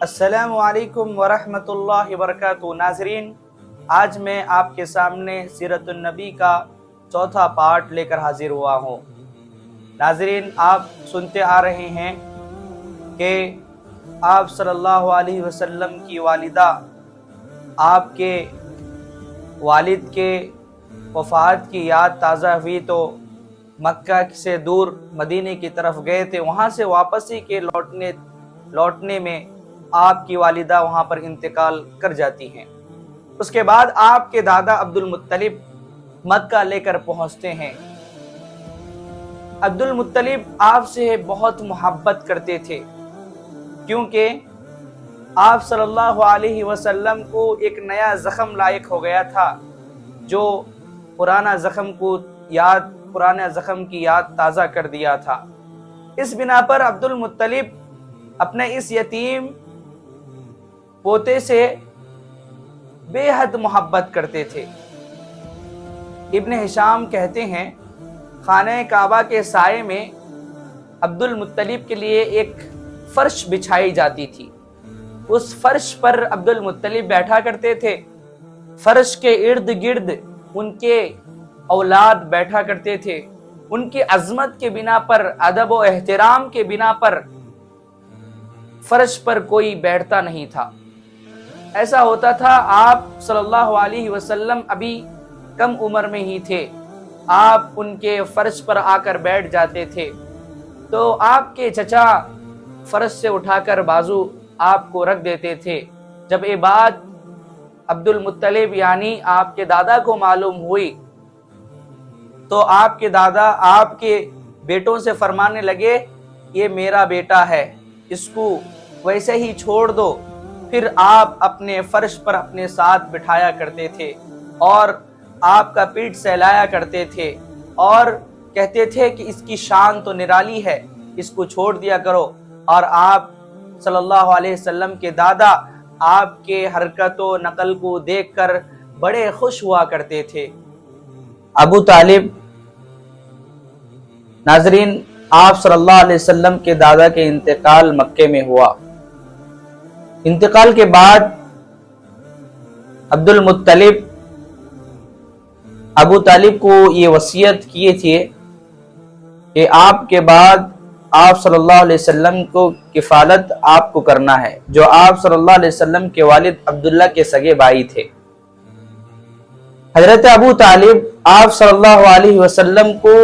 السلام علیکم ورحمۃ اللہ وبرکاتہ۔ ناظرین، آج میں آپ کے سامنے سیرت النبی کا چوتھا پارٹ لے کر حاضر ہوا ہوں۔ ناظرین، آپ سنتے آ رہے ہیں کہ آپ صلی اللہ علیہ وسلم کی والدہ آپ کے والد کے وفات کی یاد تازہ ہوئی تو مکہ سے دور مدینے کی طرف گئے تھے۔ وہاں سے واپسی کے لوٹنے میں آپ کی والدہ وہاں پر انتقال کر جاتی ہیں۔ اس کے بعد آپ کے دادا عبد المطلب مکہ لے کر پہنچتے ہیں۔ عبد المطلب آپ سے بہت محبت کرتے تھے، کیونکہ آپ صلی اللہ علیہ وسلم کو ایک نیا زخم لاحق ہو گیا تھا، جو پرانا زخم کی یاد تازہ کر دیا تھا۔ اس بنا پر عبد المطلب اپنے اس یتیم پوتے سے بے حد محبت کرتے تھے۔ ابن ہشام کہتے ہیں، خانہ کعبہ کے سائے میں عبد المطلب کے لیے ایک فرش بچھائی جاتی تھی۔ اس فرش پر عبد المطلب بیٹھا کرتے تھے۔ فرش کے ارد گرد ان کے اولاد بیٹھا کرتے تھے۔ ان کی عظمت کے بنا پر، ادب و احترام کے بنا پر فرش پر کوئی بیٹھتا نہیں تھا۔ ایسا ہوتا تھا، آپ صلی اللہ علیہ وسلم ابھی کم عمر میں ہی تھے، آپ ان کے فرش پر آ کر بیٹھ جاتے تھے تو آپ کے چچا فرش سے اٹھا کر بازو آپ کو رکھ دیتے تھے۔ جب یہ بات عبد المطلب یعنی آپ کے دادا کو معلوم ہوئی تو آپ کے دادا آپ کے بیٹوں سے فرمانے لگے، یہ میرا بیٹا ہے، اس کو ویسے ہی چھوڑ دو۔ پھر آپ اپنے فرش پر اپنے ساتھ بٹھایا کرتے تھے اور آپ کا پیٹ سہلایا کرتے تھے اور کہتے تھے کہ اس کی شان تو نرالی ہے، اس کو چھوڑ دیا کرو۔ اور آپ صلی اللہ علیہ وسلم کے دادا آپ کے حرکت و نقل کو دیکھ کر بڑے خوش ہوا کرتے تھے۔ ابو طالب، ناظرین، آپ صلی اللہ علیہ وسلم کے دادا کے انتقال مکے میں ہوا۔ انتقال کے بعد عبد المطلب ابو طالب کو یہ وصیت کیے تھے کہ آپ کے بعد آپ صلی اللہ علیہ وسلم کو کفالت آپ کو کرنا ہے، جو آپ صلی اللہ علیہ وسلم کے والد عبداللہ کے سگے بھائی تھے۔ حضرت ابو طالب آپ صلی اللہ علیہ وسلم کو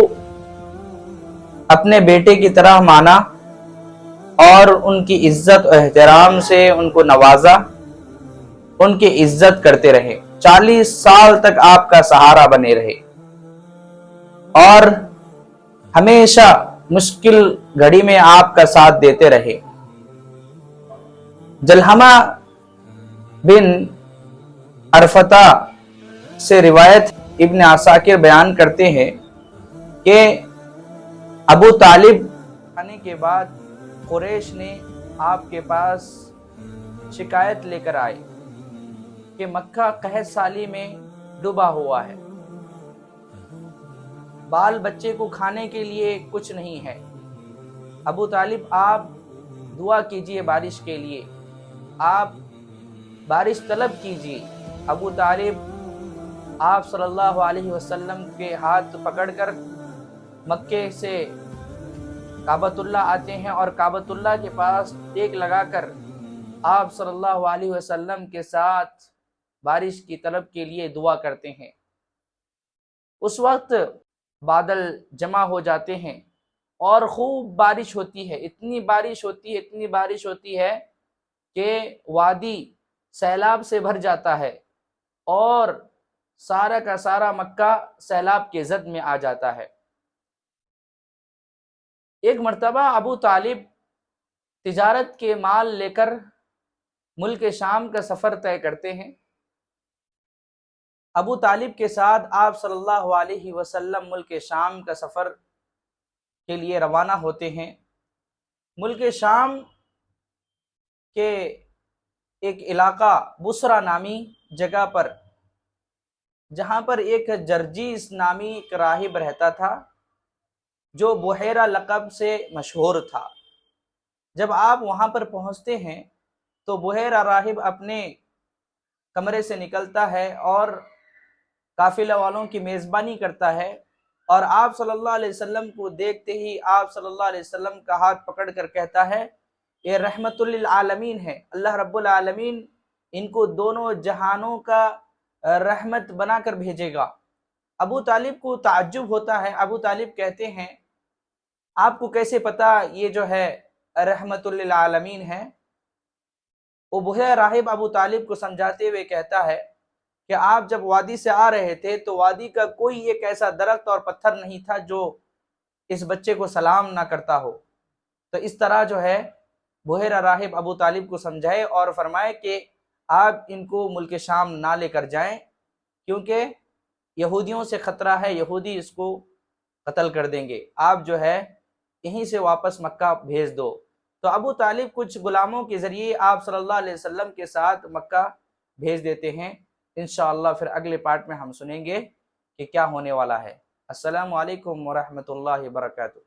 اپنے بیٹے کی طرح مانا اور ان کی عزت و احترام سے ان کو نوازا، ان کی عزت کرتے رہے، 40 سال تک آپ کا سہارا بنے رہے اور ہمیشہ مشکل گھڑی میں آپ کا ساتھ دیتے رہے۔ جلحمہ بن عرفتہ سے روایت ابن عساکر بیان کرتے ہیں کہ ابو طالب آنے کے بعد قریش نے آپ کے پاس شکایت لے کر آئے کہ مکہ قحط سالی میں ڈوبا ہوا ہے، بال بچے کو کھانے کے لیے کچھ نہیں ہے۔ ابو طالب، آپ دعا کیجئے بارش کے لیے، آپ بارش طلب کیجئے۔ ابو طالب آپ صلی اللہ علیہ وسلم کے ہاتھ پکڑ کر مکے سے کعبۃ اللہ آتے ہیں اور کعبۃ اللہ کے پاس ٹیک لگا کر آپ صلی اللہ علیہ وسلم کے ساتھ بارش کی طلب کے لیے دعا کرتے ہیں۔ اس وقت بادل جمع ہو جاتے ہیں اور خوب بارش ہوتی ہے، اتنی بارش ہوتی ہے کہ وادی سیلاب سے بھر جاتا ہے اور سارا کا سارا مکہ سیلاب کے زد میں آ جاتا ہے۔ ایک مرتبہ ابو طالب تجارت کے مال لے کر ملک شام کا سفر طے کرتے ہیں۔ ابو طالب کے ساتھ آپ صلی اللہ علیہ وسلم ملک شام کا سفر کے لیے روانہ ہوتے ہیں۔ ملک شام کے ایک علاقہ بصرہ نامی جگہ پر، جہاں پر ایک جرجیس نامی ایک راہب رہتا تھا جو بحیرہ لقب سے مشہور تھا۔ جب آپ وہاں پر پہنچتے ہیں تو بحیرہ راہب اپنے کمرے سے نکلتا ہے اور قافلہ والوں کی میزبانی کرتا ہے، اور آپ صلی اللہ علیہ وسلم کو دیکھتے ہی آپ صلی اللہ علیہ وسلم کا ہاتھ پکڑ کر کہتا ہے یہ رحمت للعالمین ہے، اللہ رب العالمین ان کو دونوں جہانوں کا رحمت بنا کر بھیجے گا۔ ابو طالب کو تعجب ہوتا ہے، ابو طالب کہتے ہیں آپ کو کیسے پتا یہ جو ہے رحمت للعالمین ہے؟ وہ بحیرہ راہب ابو طالب کو سمجھاتے ہوئے کہتا ہے کہ آپ جب وادی سے آ رہے تھے تو وادی کا کوئی ایک ایسا درخت اور پتھر نہیں تھا جو اس بچے کو سلام نہ کرتا ہو۔ تو اس طرح جو ہے بحیرہ راہب ابو طالب کو سمجھائے اور فرمائے کہ آپ ان کو ملک شام نہ لے کر جائیں، کیونکہ یہودیوں سے خطرہ ہے، یہودی اس کو قتل کر دیں گے، آپ جو ہے یہیں سے واپس مکہ بھیج دو۔ تو ابو طالب کچھ غلاموں کے ذریعے آپ صلی اللہ علیہ وسلم کے ساتھ مکہ بھیج دیتے ہیں۔ انشاءاللہ پھر اگلے پارٹ میں ہم سنیں گے کہ کیا ہونے والا ہے۔ السلام علیکم ورحمۃ اللہ وبرکاتہ۔